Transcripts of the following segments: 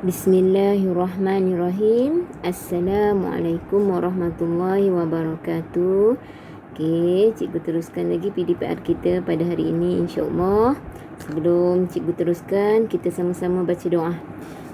Bismillahirrahmanirrahim. Assalamualaikum warahmatullahi wabarakatuh. Okey, cikgu teruskan lagi PDPR kita pada hari ini, insya-Allah. Sebelum cikgu teruskan, kita sama-sama baca doa.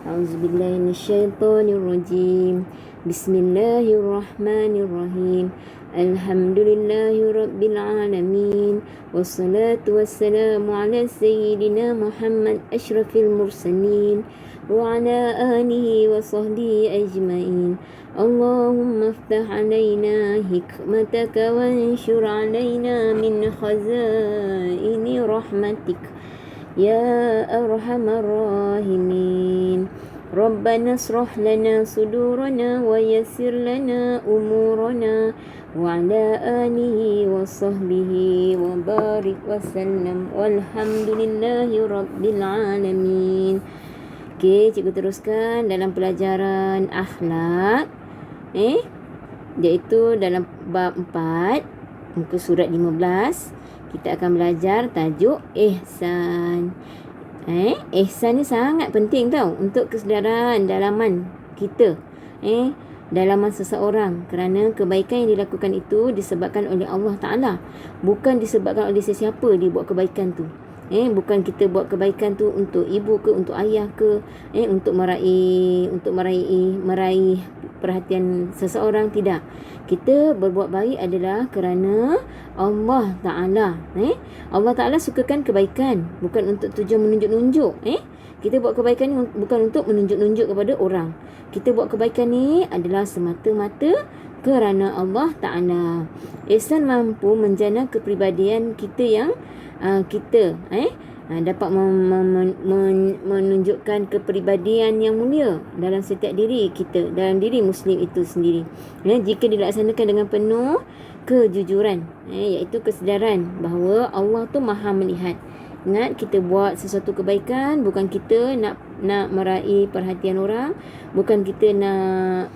Auzubillahi minasyaitonirrajim. Bismillahirrahmanirrahim. Alhamdulillahirabbil alamin. Wassalatu wassalamu ala sayyidina Muhammad asyrafil mursalin wa ala alihi wa sahbihi ajma'in. Allahumma iftah alaina hikmataka wa anshur alaina min khazaini rahmatik ya arhamar rahimin. Rabbana asrah lana sudurana wa yassir lana umurana wa ala alihi wa sahbihi wa barik wa sallam walhamdulillahi rabbil alamin. Okey, cikgu teruskan dalam pelajaran akhlak iaitu dalam bab 4 muka surat 15 kita akan belajar tajuk ihsan. Ihsan ni sangat penting tau untuk kesedaran dalaman kita, dalaman seseorang, kerana kebaikan yang dilakukan itu disebabkan oleh Allah Ta'ala, bukan disebabkan oleh sesiapa dia buat kebaikan tu. Bukan kita buat kebaikan tu untuk ibu ke, untuk ayah ke, untuk meraih perhatian seseorang, tidak. Kita berbuat baik adalah kerana Allah Ta'ala. Allah Ta'ala sukakan kebaikan, bukan untuk tujuan menunjuk-nunjuk. Kita buat kebaikan ni bukan untuk menunjuk-nunjuk kepada orang. Kita buat kebaikan ni adalah semata-mata kerana Allah Ta'ala. Ihsan mampu menjana kepribadian kita yang kita dapat menunjukkan kepribadian yang mulia dalam setiap diri kita, dalam diri Muslim itu sendiri, jika dilaksanakan dengan penuh kejujuran, iaitu kesedaran bahawa Allah tu maha melihat. Ingat, kita buat sesuatu kebaikan bukan kita nak meraih perhatian orang, bukan kita nak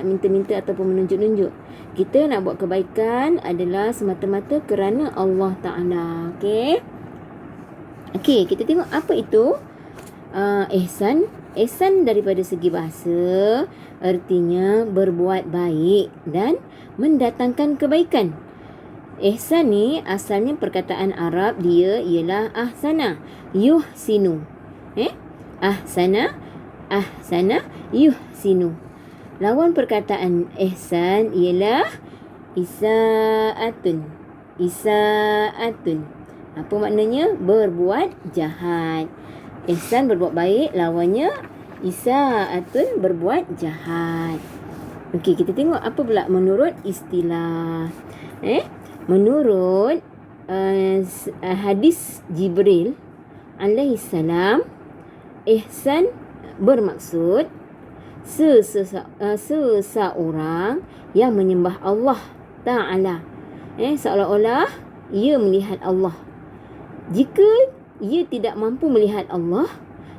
minta-minta ataupun menunjuk-nunjuk. Kita nak buat kebaikan adalah semata-mata kerana Allah Ta'ala. Okey, kita tengok apa itu ihsan. Ihsan daripada segi bahasa artinya berbuat baik dan mendatangkan kebaikan. Ihsan ni asalnya perkataan Arab dia ialah ahsana yuhsinu. Ahsana yuhsinu. Lawan perkataan ihsan ialah isaatun. Isaatun. Apa maknanya? Berbuat jahat. Ihsan berbuat baik, lawannya isaatun, berbuat jahat. Okey, kita tengok apa pula menurut istilah. Menurut hadis Jibril alaihissalam, ihsan bermaksud seseorang yang menyembah Allah Ta'ala, seolah-olah ia melihat Allah. Jika ia tidak mampu melihat Allah,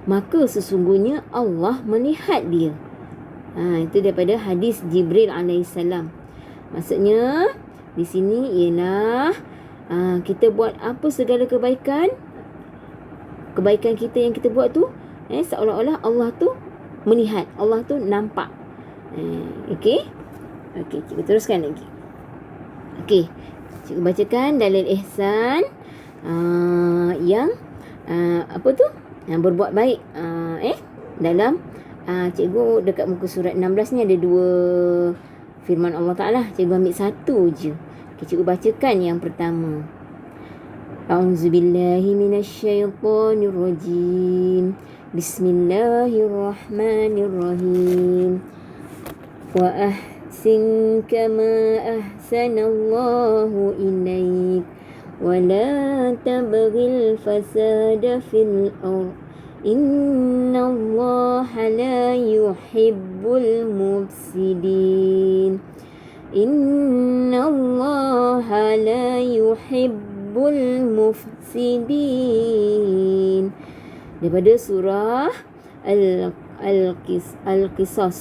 maka sesungguhnya Allah melihat dia. Itu daripada hadis Jibril alaihissalam. Maksudnya di sini ialah kita buat apa segala kebaikan kita yang kita buat tu, seolah-olah Allah tu melihat, Allah tu nampak. Okey, cikgu teruskan lagi. Okey, cikgu bacakan dalil ihsan yang apa tu? Yang berbuat baik. Dalam cikgu dekat muka surat 16 ni ada 2 firman Allah Ta'ala. Cikgu ambil satu je. Okay, cikgu bacakan yang pertama. A'udzubillahi minasyaitonirrajim. Bismillahirrahmanirrahim. Wa ahsin kama ahsanallahu ilaik. Wa la tabghil fasada fil ardh. Innallaha la yuhibbul mufsidin. Innallaha la yuhibbul mufsidin. Daripada surah Al-Qisas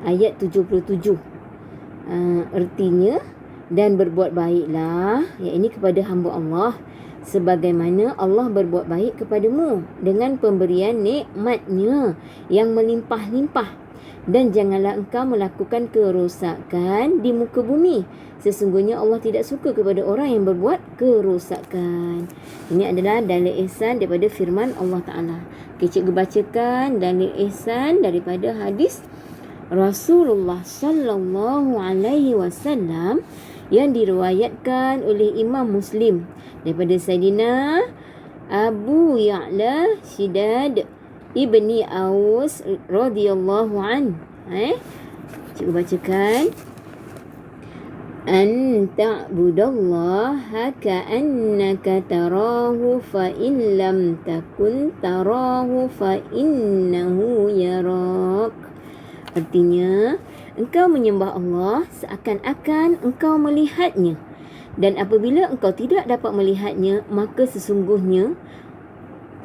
ayat 77. Artinya, dan berbuat baiklah, ini kepada hamba Allah, sebagaimana Allah berbuat baik kepadamu dengan pemberian nikmat-Nya yang melimpah-limpah. Dan janganlah engkau melakukan kerosakan di muka bumi. Sesungguhnya Allah tidak suka kepada orang yang berbuat kerosakan. Ini adalah dalil ihsan daripada firman Allah Ta'ala. Okay, cikgu bacakan dalil ihsan daripada hadis Rasulullah sallallahu alaihi wasallam yang diriwayatkan oleh Imam Muslim daripada Sayyidina Abu Ya'la Shidad Ibni Aus radhiyallahu an. Cikgu bacakan. An ta'budallaha ka'annaka tarahu fa in lam takun tarahu fa innahu yarak. Artinya, engkau menyembah Allah seakan-akan engkau melihatnya. Dan apabila engkau tidak dapat melihatnya, maka sesungguhnya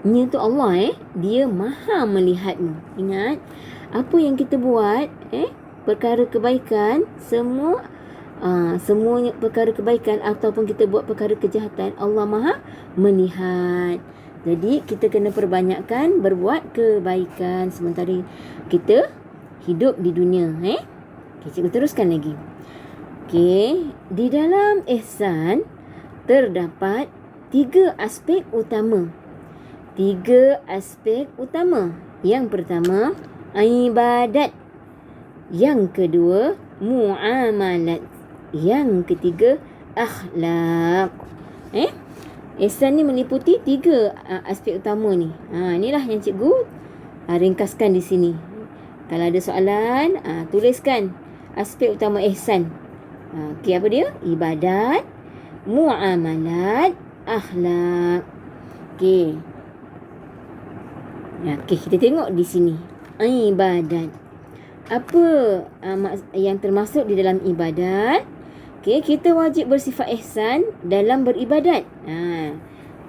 tu Allah dia maha melihatmu. Ingat, apa yang kita buat perkara kebaikan, semuanya perkara kebaikan ataupun kita buat perkara kejahatan, Allah maha melihat. Jadi kita kena perbanyakkan berbuat kebaikan sementara kita hidup di dunia. Okay, cikgu teruskan lagi. Okay, di dalam ihsan terdapat 3 aspek utama. Yang pertama, ibadat. Yang kedua, muamalat. Yang ketiga, akhlak. Ihsan ni meliputi 3 aspek utama ni. Inilah yang cikgu ringkaskan di sini. Kalau ada soalan, tuliskan aspek utama ihsan. Okey, apa dia? Ibadat, muamalat, akhlak. Okey. Okey, kita tengok di sini. Ibadat. Apa yang termasuk di dalam ibadat? Okey, kita wajib bersifat ihsan dalam beribadat.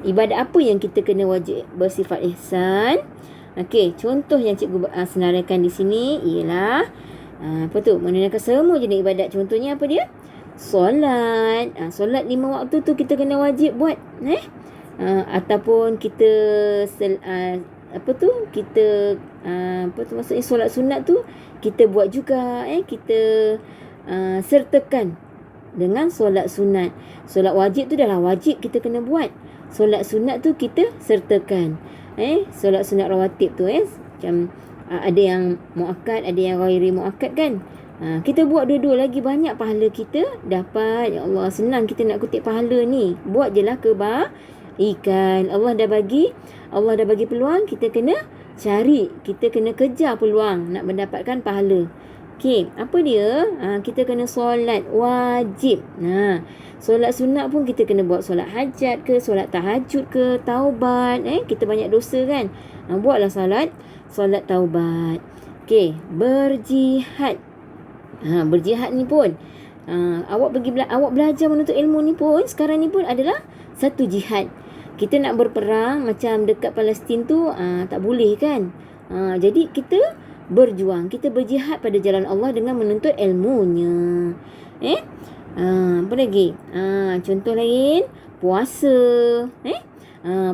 Ibadat apa yang kita kena wajib bersifat ihsan? Okey, contoh yang cikgu senaraikan di sini ialah menunaikan semua jenis ibadat. Contohnya apa dia? Solat. Solat 5 waktu tu kita kena wajib buat. Ataupun kita maksudnya solat sunat tu kita buat juga. Kita sertakan dengan solat sunat. Solat wajib tu dah lah wajib kita kena buat. Solat sunat tu kita sertakan. Solat sunat rawatib tu macam ada yang muakkad, ada yang ghairi muakkad kan. Kita buat dua-dua lagi banyak pahala kita dapat. Ya Allah, senang kita nak kutip pahala ni. Buat je lah kebaikan. Allah dah bagi peluang, kita kena cari, kita kena kejar peluang nak mendapatkan pahala. Okey, apa dia? Kita kena solat wajib. Solat sunat pun kita kena buat, solat hajat ke, solat tahajud ke, taubat. Kita banyak dosa kan. Buatlah solat taubat. Okey, berjihad. Berjihad ni pun awak belajar menuntut ilmu ni pun sekarang ni pun adalah satu jihad. Kita nak berperang macam dekat Palestin tu tak boleh kan. Jadi kita berjuang, kita berjihad pada jalan Allah dengan menuntut ilmunya. Apa lagi? Contoh lain, puasa.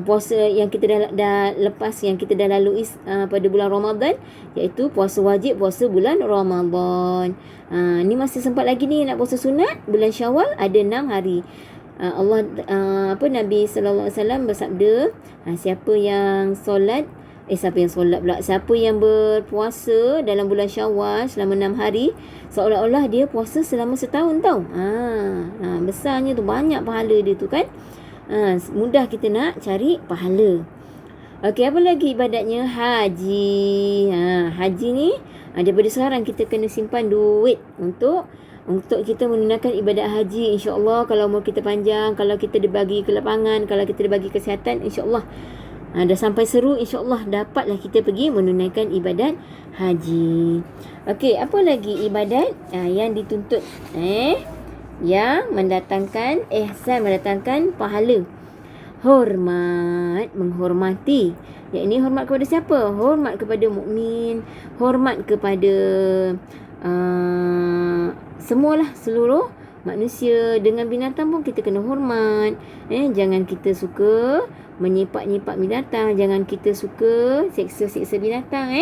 Puasa yang kita dah lepas, yang kita dah lalui pada bulan Ramadan, iaitu puasa wajib, puasa bulan Ramadan. Ni masih sempat lagi ni nak puasa sunat bulan Syawal, ada 6 hari. Nabi sallallahu alaihi wasallam bersabda, siapa yang berpuasa dalam bulan Syawal selama 6 hari, seolah-olah dia puasa selama setahun tau. Besarnya tu, banyak pahala dia tu kan. Mudah kita nak cari pahala. Okey, apa lagi ibadatnya? Haji. Haji ni daripada sekarang kita kena simpan duit untuk kita menunaikan ibadat haji. InsyaAllah kalau umur kita panjang, kalau kita dibagi kelapangan, kalau kita dibagi kesihatan, insyaAllah dah sampai seru, insyaAllah dapatlah kita pergi menunaikan ibadat haji. Okey, apa lagi ibadat yang dituntut yang mendatangkan ihsan, mendatangkan pahala? Hormat, menghormati. Yang ini hormat kepada siapa? Hormat kepada mukmin, hormat kepada semualah, seluruh manusia. Dengan binatang pun kita kena hormat. Jangan kita suka menyipak-nyipak binatang. Jangan kita suka seksa-seksa binatang.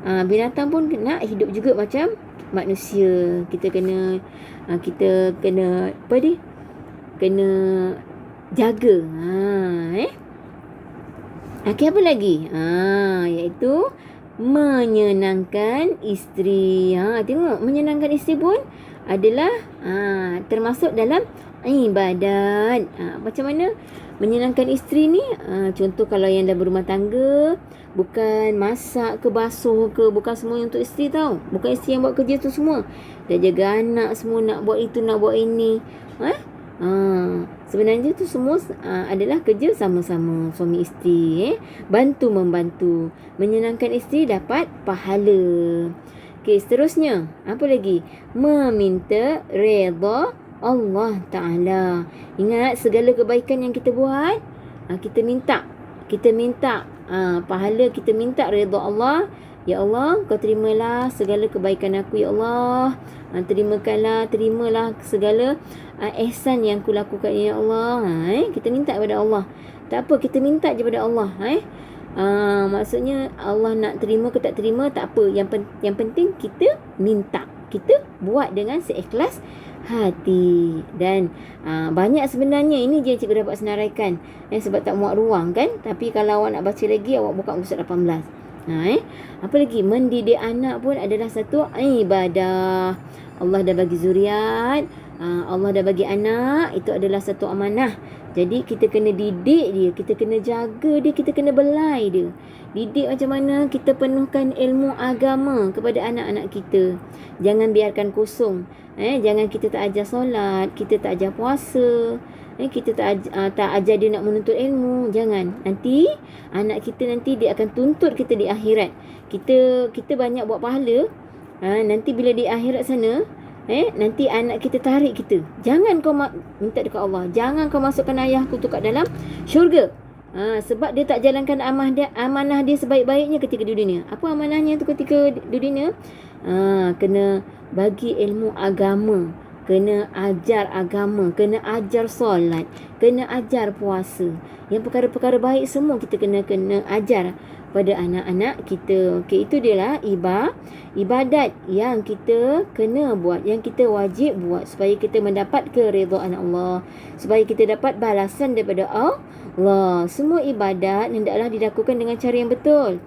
Binatang pun nak hidup juga macam manusia. Kita kena apa dia? Kena jaga. Okey, apa lagi? Iaitu menyenangkan isteri. Tengok, menyenangkan isteri pun adalah termasuk dalam ibadat. Macam mana menyenangkan isteri ni? Contoh kalau yang dah berumah tangga, bukan masak ke basuh ke, bukan semua untuk isteri tau. Bukan isteri yang buat kerja tu semua. Dah jaga anak semua, nak buat itu, nak buat ini. Sebenarnya tu semua adalah kerja sama-sama suami isteri. Bantu membantu. Menyenangkan isteri dapat pahala. Okey, seterusnya apa lagi? Meminta redha Allah Ta'ala. Ingat, segala kebaikan yang kita buat, kita minta pahala, kita minta redha Allah. Ya Allah, kau terimalah segala kebaikan aku, ya Allah. Terimalah segala ihsan yang aku lakukan, ya Allah. Kita minta kepada Allah. Tak apa, kita minta je pada Allah. Maksudnya Allah nak terima ke tak terima, tak apa. Yang penting kita minta. Kita buat dengan seikhlas hati. Dan banyak sebenarnya, ini je cikgu dapat senaraikan. Sebab tak muat ruang kan. Tapi kalau awak nak baca lagi, awak buka muka surat 18. Apa lagi? Mendidik anak pun adalah satu ibadah. Allah dah bagi zuriat, Allah dah bagi anak, itu adalah satu amanah. Jadi kita kena didik dia, kita kena jaga dia, kita kena belai dia. Didik macam mana? Kita penuhkan ilmu agama kepada anak-anak kita. Jangan biarkan kosong. Jangan kita tak ajar solat, kita tak ajar puasa, kita tak ajar dia nak menuntut ilmu. Jangan. Nanti anak kita dia akan tuntut kita di akhirat. Kita banyak buat pahala. Nanti bila di akhirat sana, nanti anak kita tarik kita. Jangan kau minta dekat Allah, jangan kau masukkan ayahku tu kat dalam syurga. Sebab dia tak jalankan amanah dia sebaik-baiknya ketika di dunia. Apa amanahnya tu ketika di dunia? Kena bagi ilmu agama, kena ajar agama, kena ajar solat, kena ajar puasa. Yang perkara-perkara baik semua kita kena ajar pada anak-anak kita. Okey, itu dia lah ibadat yang kita kena buat, yang kita wajib buat supaya kita mendapat keridhaan Allah, supaya kita dapat balasan daripada Allah. Semua ibadat hendaklah dilakukan dengan cara yang betul.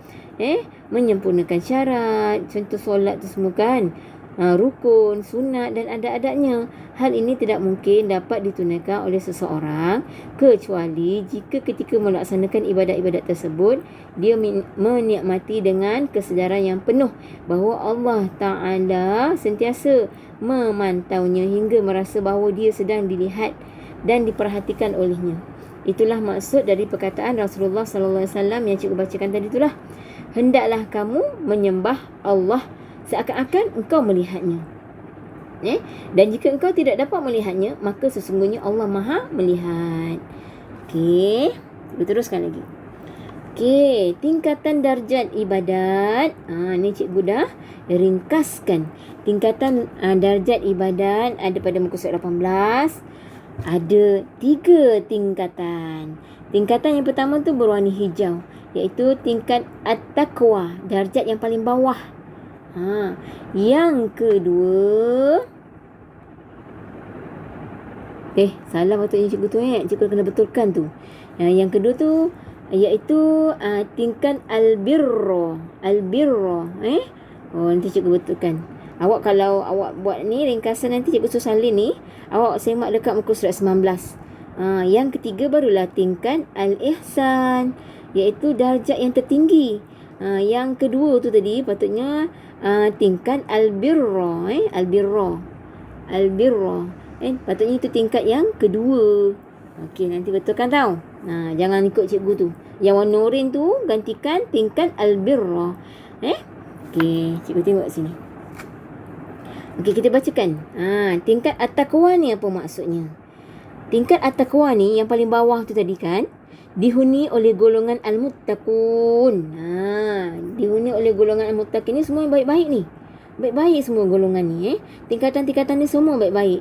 Menyempurnakan syarat, contoh solat tu semua kan, rukun, sunat dan adat-adatnya. Hal ini tidak mungkin dapat ditunaikan oleh seseorang kecuali jika ketika melaksanakan ibadat-ibadat tersebut dia menikmati dengan kesedaran yang penuh bahawa Allah Ta'ala sentiasa memantaunya hingga merasa bahawa dia sedang dilihat dan diperhatikan olehnya. Itulah maksud dari perkataan Rasulullah SAW yang cikgu bacakan tadi itulah. Hendaklah kamu menyembah Allah seakan-akan engkau melihatnya. Dan jika engkau tidak dapat melihatnya, maka sesungguhnya Allah Maha melihat. Okey, kita teruskan lagi. Okey, tingkatan darjat ibadat. Ni cikgu dah ringkaskan. Tingkatan darjat ibadat ada pada muka surat 18. Ada 3 tingkatan. Tingkatan yang pertama tu berwarna hijau, iaitu tingkat at-taqwa, darjat yang paling bawah. Yang kedua, salah patutnya cikgu tu cikgu kena betulkan tu. Yang kedua tu iaitu tingkat al-birra. Nanti cikgu betulkan. Awak kalau awak buat ni ringkasan, nanti cikgu suruh salin ni, awak semak dekat muka surat 19. Yang ketiga barulah tingkat al-ihsan, iaitu darjat yang tertinggi. Yang kedua tu tadi patutnya tingkat al-birra. Patutnya itu tingkat yang kedua. Okey, nanti betulkan tau. Jangan ikut cikgu tu. Yang warna oranye tu gantikan tingkat al-birra. Okey, cikgu tengok sini. Okey, kita bacakan. Tingkat at-taqwa ni apa maksudnya? Tingkat at-taqwa ni yang paling bawah tu tadi kan, dihuni oleh golongan al-muttaqun. Dihuni oleh golongan al-muttaqin ni semua yang baik-baik ni. baik-baik semua golongan ni. Tingkatan-tingkatan ni semua baik-baik.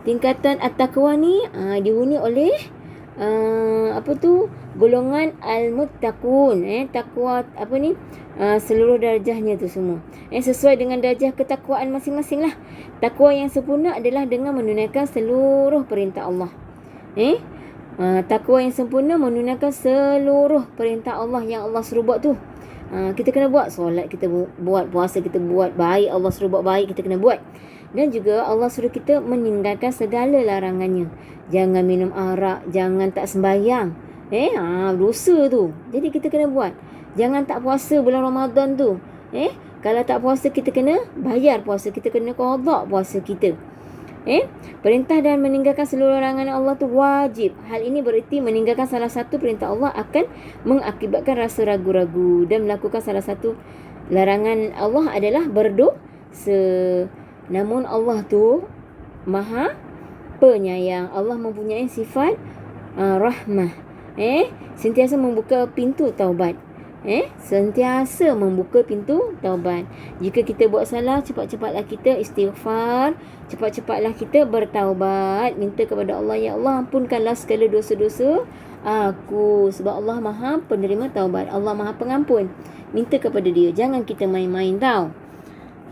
Tingkatan at-taqwa ni dihuni oleh golongan al-muttaqun. Takwa seluruh darjahnya tu semua. Sesuai dengan darjah ketakwaan masing-masing lah. Takwa yang sempurna adalah dengan menunaikan seluruh perintah Allah. Takwa yang sempurna menunaikan seluruh perintah Allah yang Allah suruh buat tu. Kita kena buat. Solat kita buat, puasa kita buat, baik Allah suruh buat baik, kita kena buat. Dan juga Allah suruh kita meninggalkan segala larangannya. Jangan minum arak, jangan tak sembahyang. Dosa tu. Jadi kita kena buat. Jangan tak puasa bulan Ramadan tu. Kalau tak puasa kita kena bayar puasa, kita kena qada puasa kita. Perintah dan meninggalkan seluruh larangan Allah tu wajib. Hal ini bererti meninggalkan salah satu perintah Allah akan mengakibatkan rasa ragu-ragu, dan melakukan salah satu larangan Allah adalah berdosa. Namun Allah tu Maha Penyayang. Allah mempunyai sifat rahmah. Sentiasa membuka pintu taubat. Sentiasa membuka pintu taubat. Jika kita buat salah, cepat-cepatlah kita istighfar, cepat-cepatlah kita bertaubat, minta kepada Allah, ya Allah ampunkanlah segala dosa-dosa aku, sebab Allah Maha penerima taubat, Allah Maha pengampun. Minta kepada dia, jangan kita main-main tau.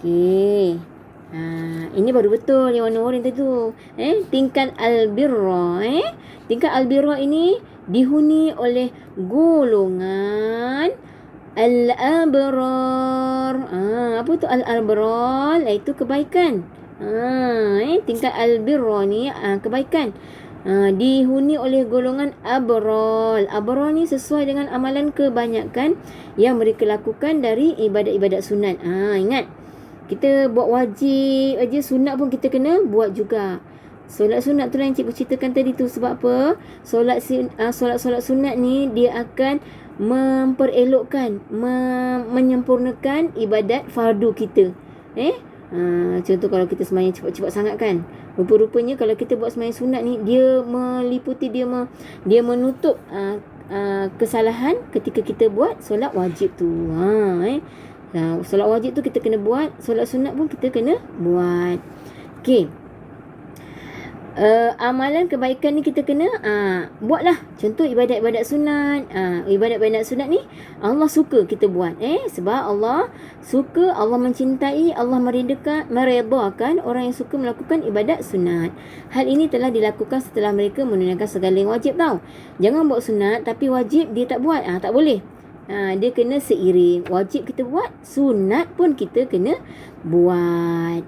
Okey. Ini baru betul yang warna oranye tu. Tingkat al-birra. Tingkat al-birra ini dihuni oleh golongan al-abrar. Apa tu al-abrar? Itu kebaikan. Tingkat al-birra ni kebaikan. Dihuni oleh golongan abrar. Abrar ni sesuai dengan amalan kebanyakan yang mereka lakukan dari ibadat-ibadat sunat. Ingat, kita buat wajib aja, sunat pun kita kena buat juga. Solat sunat tu lah yang cikgu ceritakan tadi tu. Sebab apa? Solat sunat ni dia akan memperelokkan, menyempurnakan ibadat fardu kita. Contoh kalau kita sembahyang cepat-cepat sangat kan, rupa-rupanya kalau kita buat sembahyang sunat ni, dia meliputi, dia menutup kesalahan ketika kita buat solat wajib tu. Solat wajib tu kita kena buat, solat sunat pun kita kena buat. Okey. Amalan kebaikan ni kita kena buatlah. Contoh ibadat-ibadat sunat. Ibadat-ibadat sunat ni Allah suka kita buat. Sebab Allah suka, Allah mencintai, Allah meredakan orang yang suka melakukan ibadat sunat. Hal ini telah dilakukan setelah mereka menunaikan segala yang wajib tau. Jangan buat sunat tapi wajib dia tak buat. Tak boleh. Dia kena seiring. Wajib kita buat, sunat pun kita kena buat.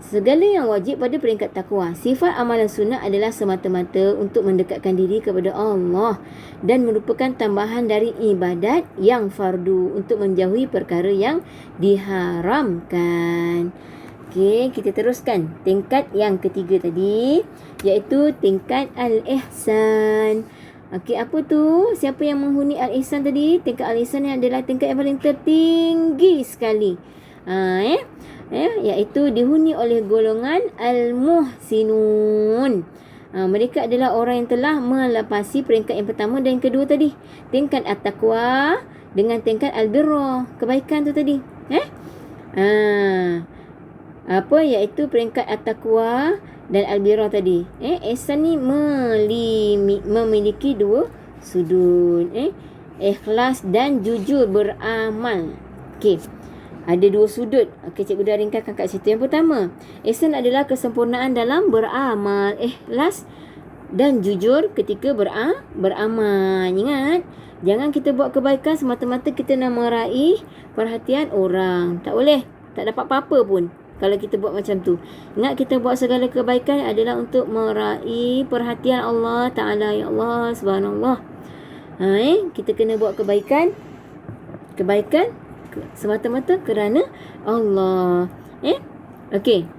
Segala yang wajib pada peringkat takwa. Sifat amalan sunat adalah semata-mata untuk mendekatkan diri kepada Allah dan merupakan tambahan dari ibadat yang fardu untuk menjauhi perkara yang diharamkan. Okey, kita teruskan tingkat yang ketiga tadi, iaitu tingkat al-ihsan. Okey, apa tu? Siapa yang menghuni al-ihsan tadi? Tingkat al-ihsan ni adalah tingkat yang paling tertinggi sekali. Iaitu dihuni oleh golongan al-muhsinun. Mereka adalah orang yang telah melepasi peringkat yang pertama dan yang kedua tadi. Tingkat at-taqwa dengan tingkat al-birra, kebaikan tu tadi. Iaitu peringkat at-taqwa dan al-birra tadi. Ihsan ni memiliki dua sudut. Ikhlas dan jujur beramal. Okey. Ada dua sudut. Okey, cikgu dah ringkaskan kat situ. Yang pertama, ihsan adalah kesempurnaan dalam beramal. Ikhlas dan jujur ketika beramal. Ingat, jangan kita buat kebaikan semata-mata kita nak meraih perhatian orang. Tak boleh. Tak dapat apa-apa pun kalau kita buat macam tu. Ingat, kita buat segala kebaikan adalah untuk meraih perhatian Allah Ta'ala. Ya Allah, subhanallah. Kita kena buat kebaikan semata-mata kerana Allah. Okey.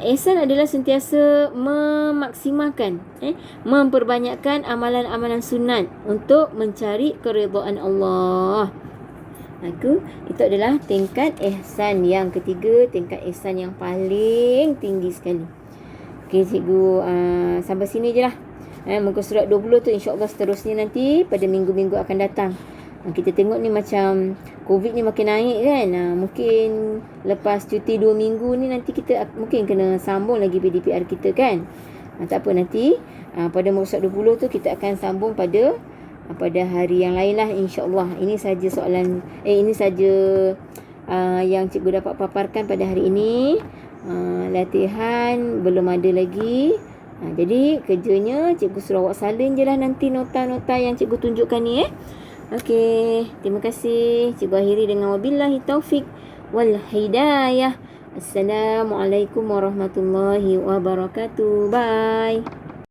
Ihsan adalah sentiasa memaksimalkan, memperbanyakkan amalan-amalan sunat untuk mencari keridhaan Allah. Itu adalah tingkat ihsan yang ketiga, tingkat ihsan yang paling tinggi sekali. Okey, cikgu sampai sini je lah. Muka surat 20 tu insya-Allah seterusnya nanti pada minggu-minggu akan datang. Kita tengok ni macam COVID ni makin naik kan. Mungkin lepas cuti 2 minggu ni nanti kita mungkin kena sambung lagi PDPR kita kan. Tak apa, nanti pada muka surat 20 tu kita akan sambung pada hari yang lain lah, insya-Allah. Ini saja soalan ini saja yang cikgu dapat paparkan pada hari ini. Latihan belum ada lagi. Jadi kerjanya cikgu suruh awak salin je lah nanti nota-nota yang cikgu tunjukkan ni. Okey, terima kasih. Cikgu akhiri dengan wabillahi taufik wal hidayah. Assalamualaikum warahmatullahi wabarakatuh. Bye.